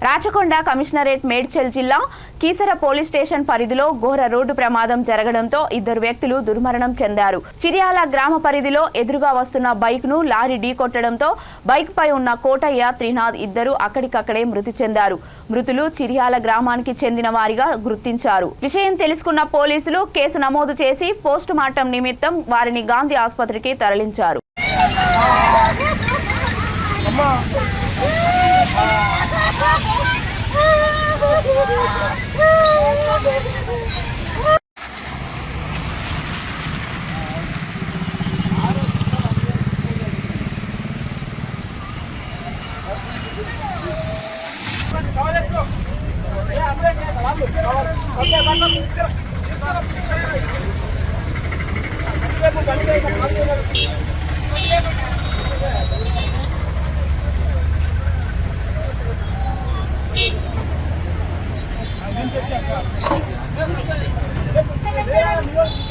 Rachakonda commissionerate Medchal జిల్లా Keesara police station పరిధిలో ఘోర రోడ్డు ప్రమాదం జరగడంతో ఇద్దరు వ్యక్తులు దుర్మరణం చెందారు. చిర్యాల గ్రామ పరిధిలో ఎదురుగా వస్తున్న బైక్ ను లారీ ఢీకొట్టడంతో బైక్ పై ఉన్న కోటయ్య, త్రినాథ్ ఇద్దరు అక్కడికక్కడే మృతి చెందారు. మృతులు చిర్యాల గ్రామానికి చెందిన వారిగా గుర్తించారు. విషయం తెలుసుకున్న పోలీసులు కేసు నమోదు చేసి పోస్ట్ మార్టం నిమిత్తం వారిని గాంధీ ఆసుపత్రికి తరలించారు. Gracias.